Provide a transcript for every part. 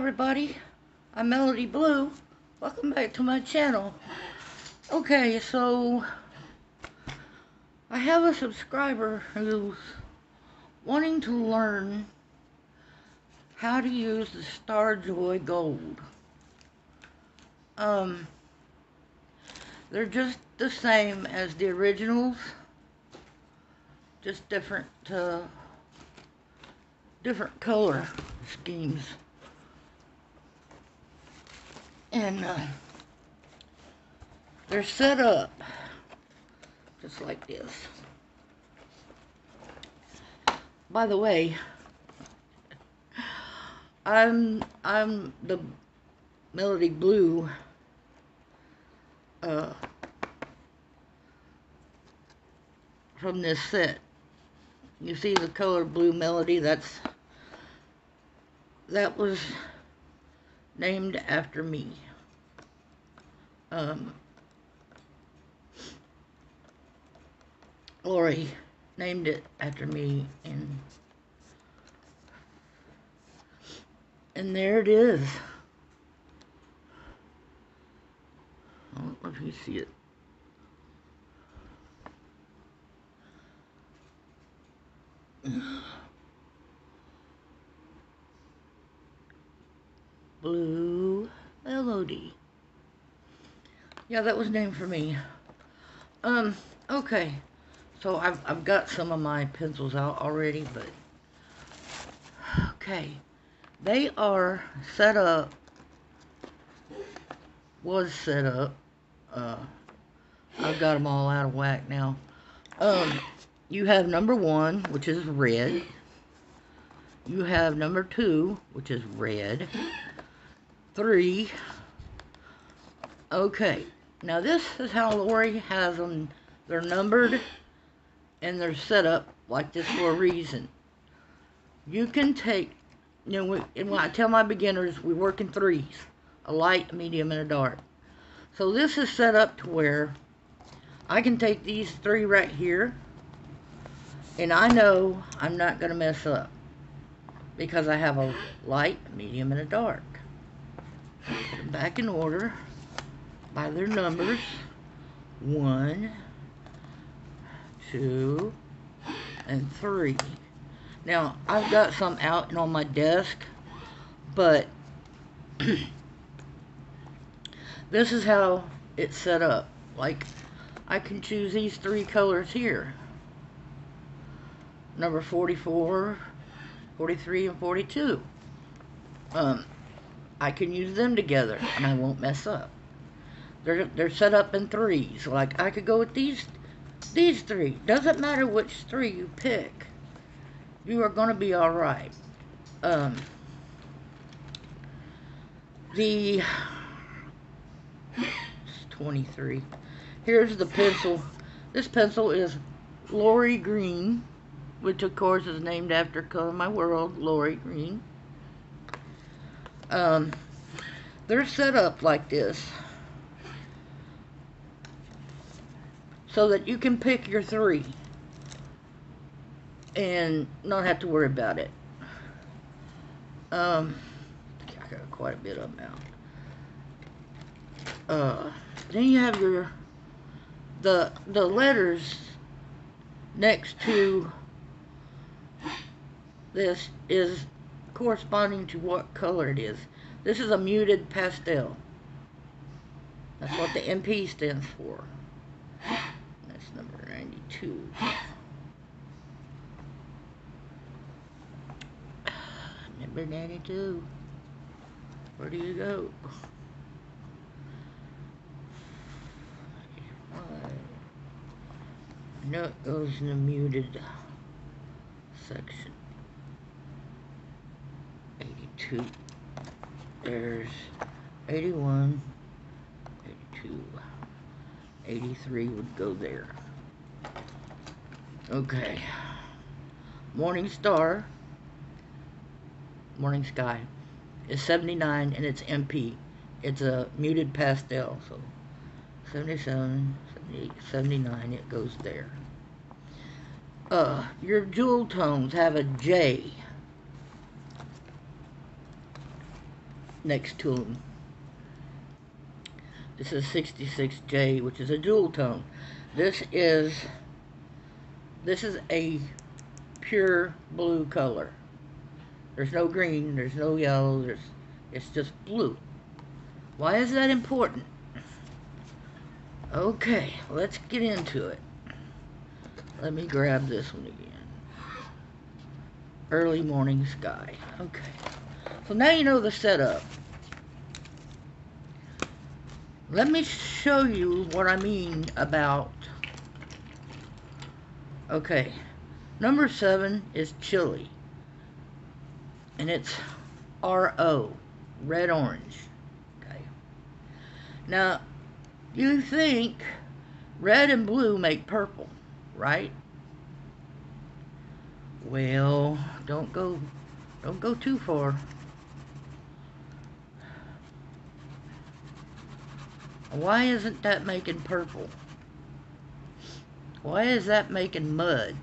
everybody, I'm Melody Blue. Welcome back to my channel. Okay, so I have a subscriber who's wanting to learn how to use the Starjoy Gold. They're just the same as the originals, just different color schemes. And they're set up just like this. By the way, I'm the Melody Blue from this set. You see the color Blue Melody, that was named after me. Lori named it after me, and there it is. I don't know if you see it. Blue Melody. Yeah, that was named for me. Okay. So I've got some of my pencils out already, but okay. They are set up, was set up. I've got them all out of whack now. You have number 1, which is red. You have number 2, which is red. 3. Okay. Now this is how Lori has them. They're numbered and they're set up like this for a reason. You can take, and when I tell my beginners, we work in 3s. A light, a medium, and a dark. So this is set up to where I can take these 3 right here, and I know I'm not going to mess up because I have a light, a medium, and a dark. Put them back in order by their numbers. 1, 2, and 3. Now, I've got some out and on my desk, but this is how it's set up. Like, I can choose these 3 colors here. Number 44, 43, and 42. I can use them together, and I won't mess up. They're set up in 3s. Like, I could go with these 3. Doesn't matter which 3 you pick. You are going to be alright. The 23. Here's the pencil. This pencil is Lori Green, which of course is named after Color My World, Lori Green. They're set up like this so that you can pick your 3 and not have to worry about it. I got quite a bit of them out. Then you have the letters next to this is corresponding to what color it is. This is a muted pastel. That's what the MP stands for. That's number 92. Number 92. Where do you go? No, it goes in the muted section. 82. There's 81, 82, 83 would go there. Okay. Morning Star, Morning Sky, is 79 and it's MP. It's a muted pastel, so 77, 78, 79, it goes there. Your jewel tones have a J. next to them. This is 66J, which is a dual tone. This is a pure blue color. There's no green, there's no yellow, it's just blue. Why is that important? Okay, let's get into it. Let me grab this one again. Early Morning Sky. Okay. So now you know the setup. Let me show you what I mean about... Okay. Number 7 is Chili. And it's RO. Red orange. Okay. Now, you think red and blue make purple, right? Well, don't go too far. Why isn't that making purple? Why is that making mud?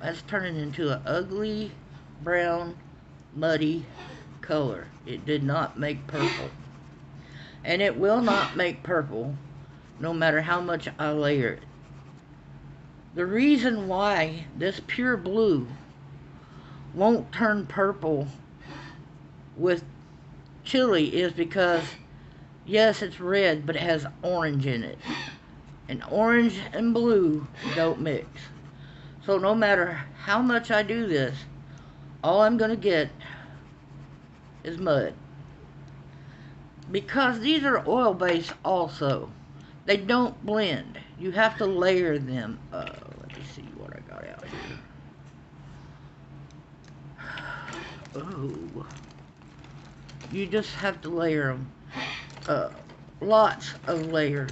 That's turning into an ugly, brown, muddy color. It did not make purple. And it will not make purple no matter how much I layer it. The reason why this pure blue won't turn purple with Chili is because, yes, it's red, but it has orange in it. And orange and blue don't mix. So no matter how much I do this, all I'm going to get is mud. Because these are oil-based also. They don't blend. You have to layer them. Let me see what I got out here. Oh. You just have to layer them. Lots of layers.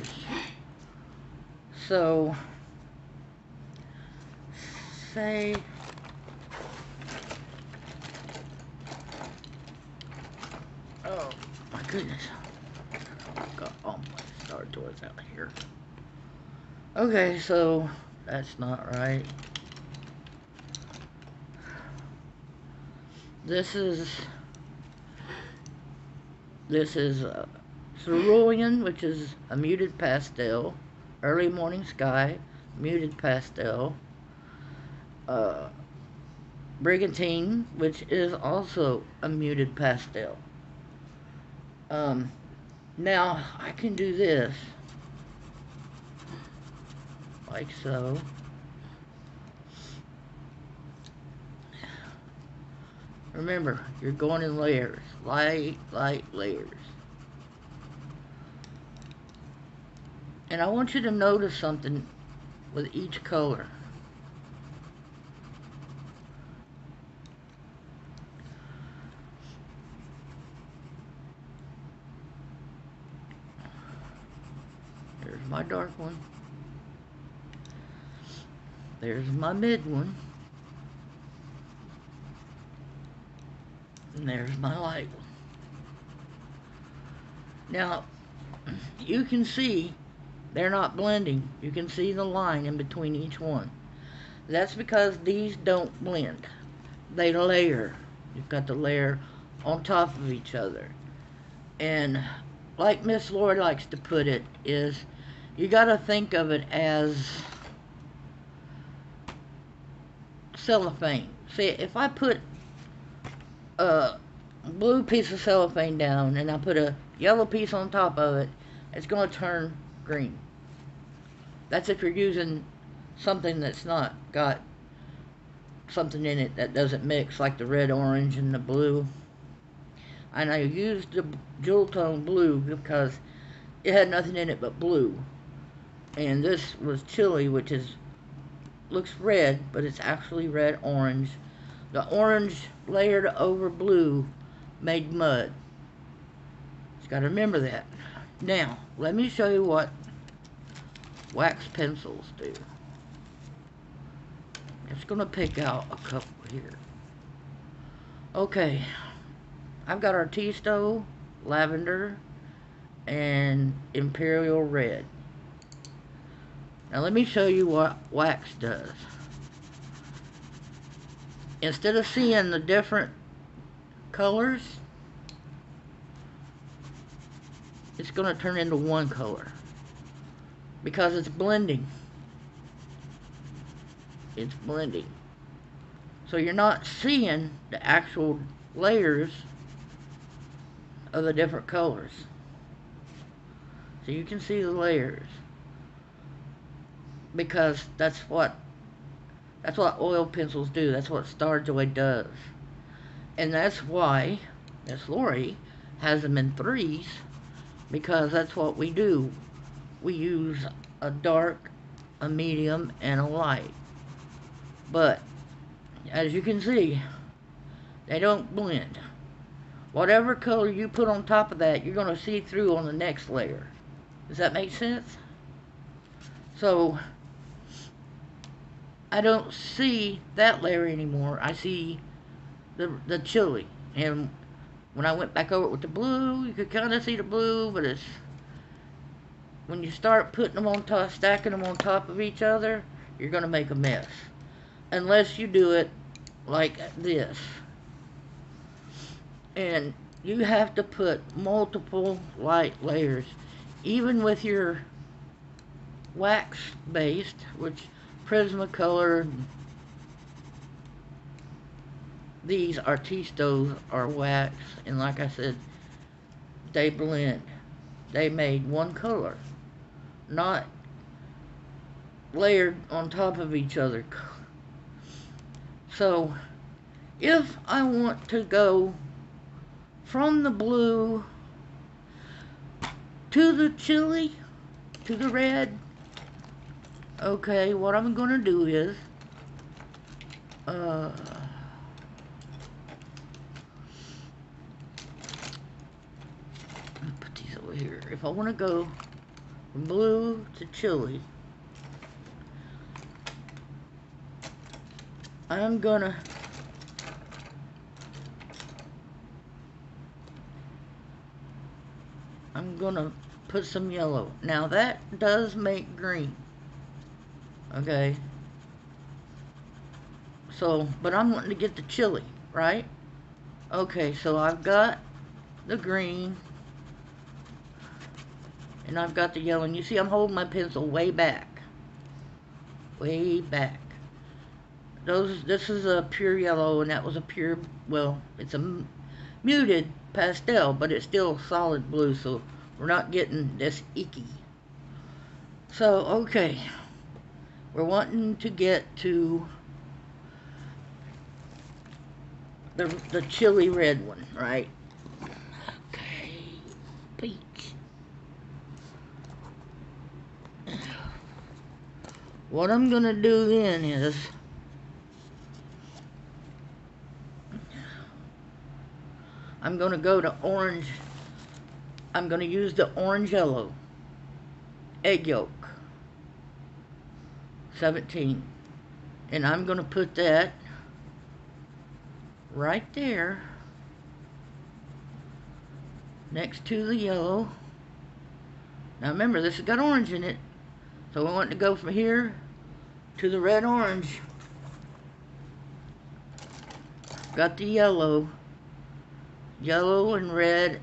So, say... Oh, my goodness. I've got all my Star Tours out here. Okay, so that's not right. This is Cerulean, which is a muted pastel. Early Morning Sky, muted pastel. Brigantine, which is also a muted pastel. Now I can do this like so. Remember, you're going in layers, light layers. And I want you to notice something with each color. There's my dark one. There's my mid one. And there's my light one. Now, you can see they're not blending. You can see the line in between each one. That's because these don't blend. They layer. You've got the layer on top of each other. And like Miss Lord likes to put it, is you gotta think of it as cellophane. See, if I put a blue piece of cellophane down and I put a yellow piece on top of it, it's going to turn green. That's if you're using something that's not got something in it that doesn't mix, like the red, orange, and the blue. And I used the jewel tone blue because it had nothing in it but blue. And this was Chili, which looks red, but it's actually red orange. The orange layered over blue made mud. Just got to remember that. Now, let me show you what wax pencils do. I'm just going to pick out a couple here. Okay, I've got Artisto, Lavender, and Imperial Red. Now let me show you what wax does. Instead of seeing the different colors, it's going to turn into one color because it's blending. It's blending. So you're not seeing the actual layers of the different colors. So you can see the layers because that's what oil pencils do. That's what Star-Joy does. And that's why Miss Lori has them in 3s, because that's what we do. We use a dark, a medium, and a light. But as you can see, they don't blend. Whatever color you put on top of that, you're going to see through on the next layer. Does that make sense? So I don't see that layer anymore. I see the chili. And when I went back over it with the blue, you could kind of see the blue, but it's when you start putting them on top, stacking them on top of each other, you're going to make a mess. Unless you do it like this. And you have to put multiple light layers. Even with your wax based, which Prismacolor, these Artistos are wax, and like I said, they blend. They made one color, not layered on top of each other. So if I want to go from the blue to the chili, to the red, okay, what I'm going to do is put these over here. If I want to go from blue to chili, I'm gonna put some yellow. Now that does make green. Okay. So, but I'm wanting to get the chili, right? Okay, so I've got the green and I've got the yellow, and you see I'm holding my pencil way back. Way back. This is a pure yellow, and that was a pure, well, it's a muted pastel, but it's still solid blue, so we're not getting this icky. So, okay, we're wanting to get to the chili red one, right? Okay, peach. What I'm gonna do then is I'm going to go to orange. I'm going to use the orange yellow. Egg yolk. 17. And I'm going to put that right there next to the yellow. Now remember, this has got orange in it. So we want to go from here to the red orange. Got the yellow. Yellow and red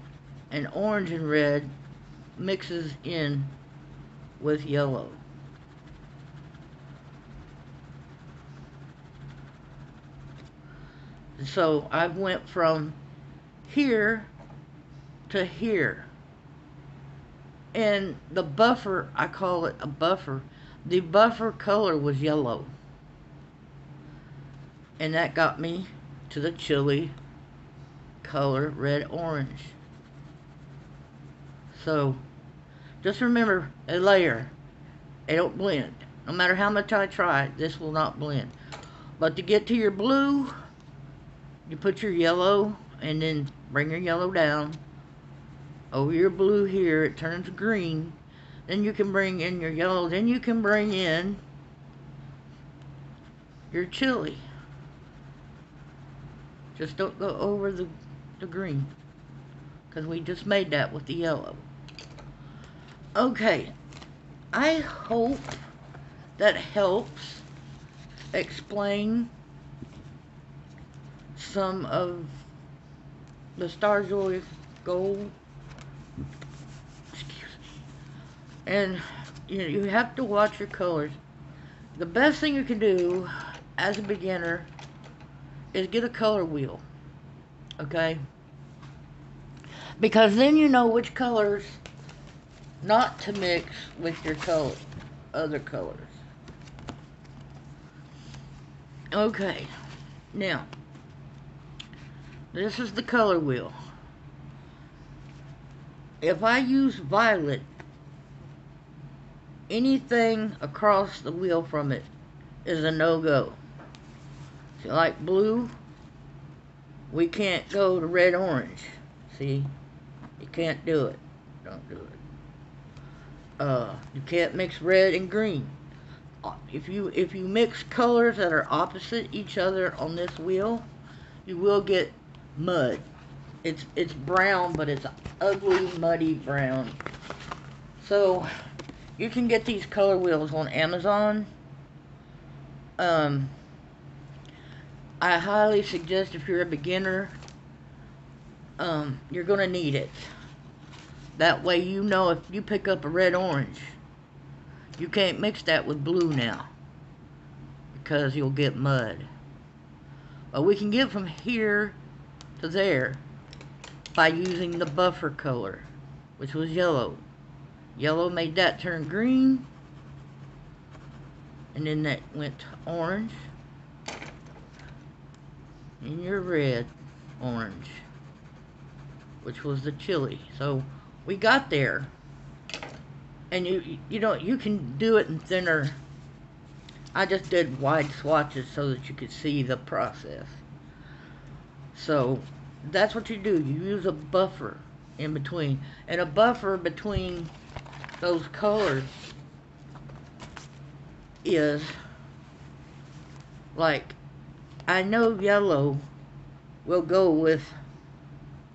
and orange and red mixes in with yellow. So I went from here to here. And the buffer, I call it a buffer. The buffer color was yellow. And that got me to the chili color red orange. So just remember, a layer, they don't blend. No matter how much I try, this will not blend. But to get to your blue, you put your yellow and then bring your yellow down over your blue here. It turns green. Then you can bring in your yellow. Then you can bring in your chili. Just don't go over the green, because we just made that with the yellow. Okay, I hope that helps explain some of the Star-Joy gold And you have to watch your colors. The best thing you can do as a beginner is get a color wheel, okay? Because then you know which colors not to mix with your other colors. Okay, now, this is the color wheel. If I use violet, anything across the wheel from it is a no-go. So like blue, we can't go to red, orange. See? You can't do it. Don't do it. You can't mix red and green. If you mix colors that are opposite each other on this wheel, you will get mud. It's brown, but it's ugly, muddy brown. So you can get these color wheels on Amazon. I highly suggest, if you're a beginner, you're gonna need it. That way you know if you pick up a red orange, you can't mix that with blue now, because you'll get mud. But we can get from here to there by using the buffer color, which was yellow. Yellow made that turn green, and then that went to orange, and your red, orange, which was the chili. So we got there, and you can do it in thinner. I just did wide swatches so that you could see the process. So that's what you do. You use a buffer in between, and a buffer between those colors is like, I know yellow will go with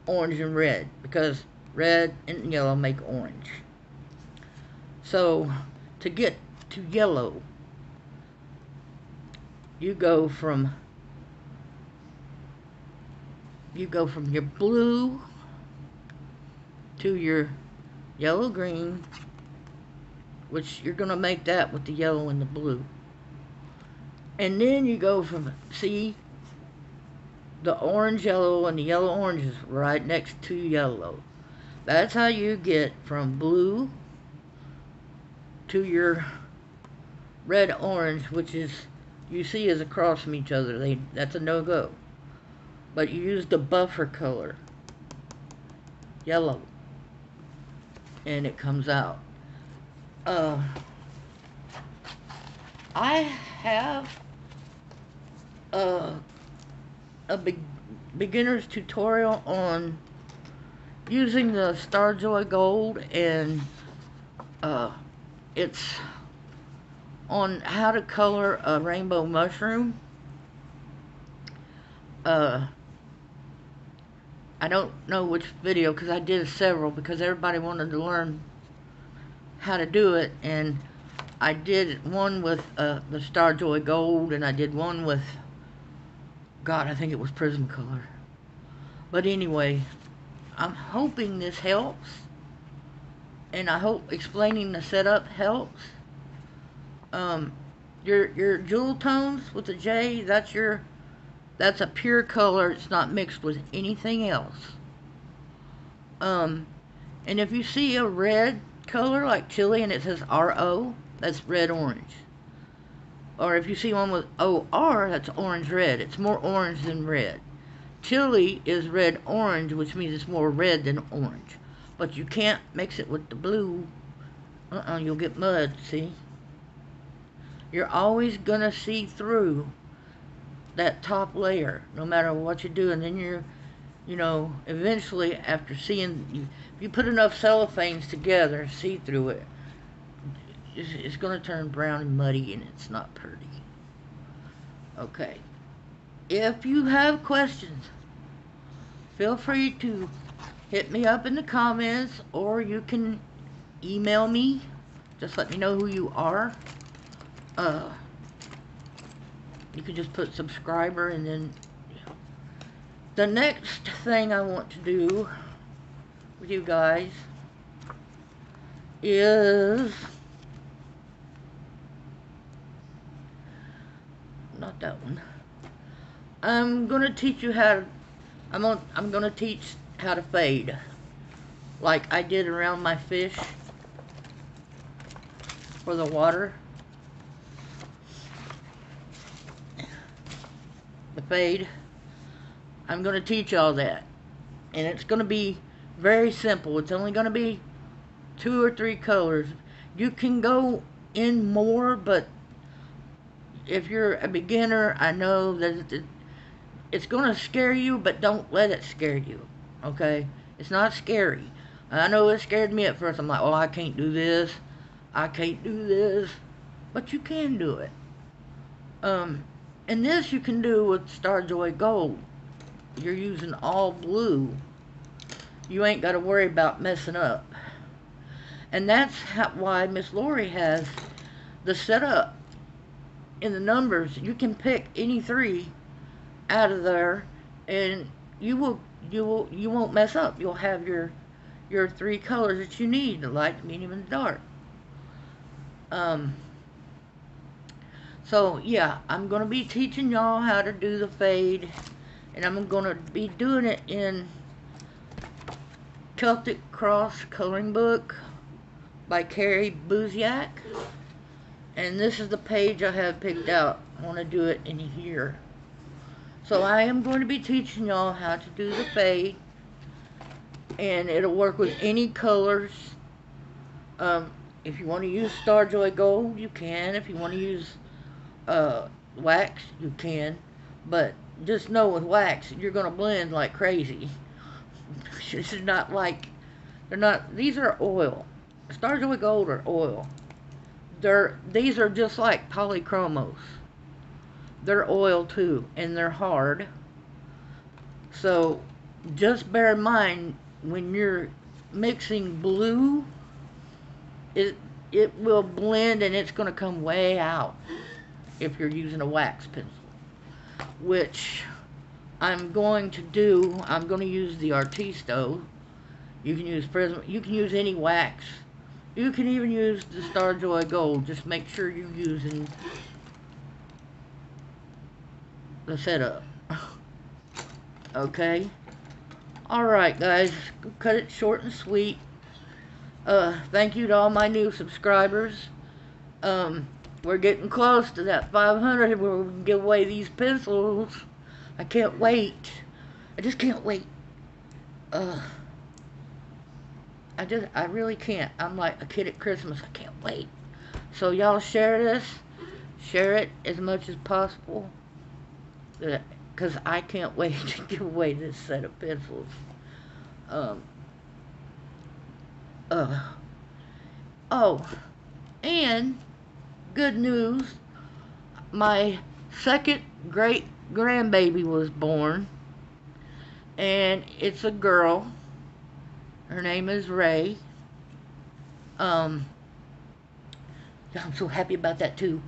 orange and red because red and yellow make orange. So to get to yellow, you go from your blue to your yellow green, which you're gonna make that with the yellow and the blue. And then you go from, see, the orange yellow and the yellow orange is right next to yellow. That's how you get from blue to your red orange, which is, you see, is across from each other. That's a no-go. But you use the buffer color, yellow, and it comes out. I have a beginner's tutorial on using the Starjoy Gold, and it's on how to color a rainbow mushroom. I don't know which video, because I did several, because everybody wanted to learn how to do it, and I did one with the Starjoy Gold, and I did one with, God, I think it was Prismacolor. But anyway, I'm hoping this helps, and I hope explaining the setup helps. Your jewel tones with the J, that's a pure color. It's not mixed with anything else. And if you see a red color like chili and it says RO, that's red orange. Or if you see one with OR, that's orange red. It's more orange than red. Chili is red orange, which means it's more red than orange. But you can't mix it with the blue. You'll get mud, see? You're always gonna see through that top layer, no matter what you do, and then eventually, after seeing, if you put enough cellophanes together, see through it, it's going to turn brown and muddy, and it's not pretty. Okay. If you have questions, feel free to hit me up in the comments, or you can email me. Just let me know who you are. You can just put subscriber, and then the next thing I want to do with you guys is not that one. I'm gonna teach you how to. I'm gonna teach how to fade, like I did around my fish for the water. The fade. I'm gonna teach all that, and it's gonna be very simple. It's only gonna be 2 or 3 colors. You can go in more, but if you're a beginner, I know that it's going to scare you, but don't let it scare you, okay? It's not scary. I know it scared me at first. I'm like, oh, I can't do this. I can't do this. But you can do it. And this you can do with Star Joy Gold. You're using all blue. You ain't got to worry about messing up. And that's why Miss Lori has the setup in the numbers. You can pick any 3 out of there, and you won't mess up. You'll have your 3 colors that you need: the light, medium, and dark. So yeah, I'm gonna be teaching y'all how to do the fade, and I'm gonna be doing it in Celtic Cross Coloring Book by Carrie Buziak, and this is the page I have picked out. I want to do it in here. So I am going to be teaching y'all how to do the fade, and it'll work with any colors. If you want to use Star Joy Gold, you can. If you want to use wax, you can. But just know with wax, you're going to blend like crazy. This is not like, these are oil. Star Joy Gold are oil. These are just like polychromos. They're oil too, and they're hard. So just bear in mind when you're mixing blue, it will blend, and it's going to come way out if you're using a wax pencil, which I'm going to do. I'm going to use the Artisto. You can use Prism. You can use any wax. You can even use the Star Joy Gold. Just make sure you're using the setup. Okay? Alright, guys. Cut it short and sweet. Thank you to all my new subscribers. We're getting close to that 500 where we can give away these pencils. I can't wait. I just can't wait. I really can't. I'm like a kid at Christmas. I can't wait. So y'all share this. Share it as much as possible. Because I can't wait to give away this set of pencils. Oh, and good news. My second great grandbaby was born. And it's a girl. Her name is Ray. I'm so happy about that too.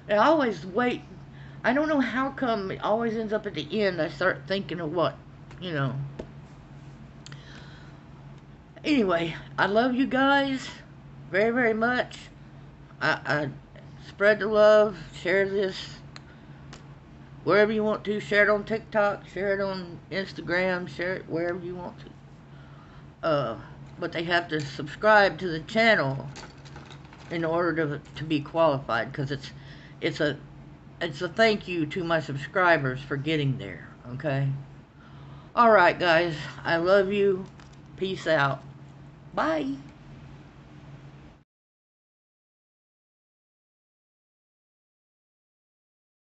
I always wait. I don't know how come it always ends up at the end. I start thinking of what, you know. Anyway, I love you guys very, very much. I spread the love. Share this wherever you want to. Share it on TikTok. Share it on Instagram. Share it wherever you want to. But they have to subscribe to the channel in order to be qualified, because it's a thank you to my subscribers for getting there. Okay. All right, guys. I love you. Peace out. Bye.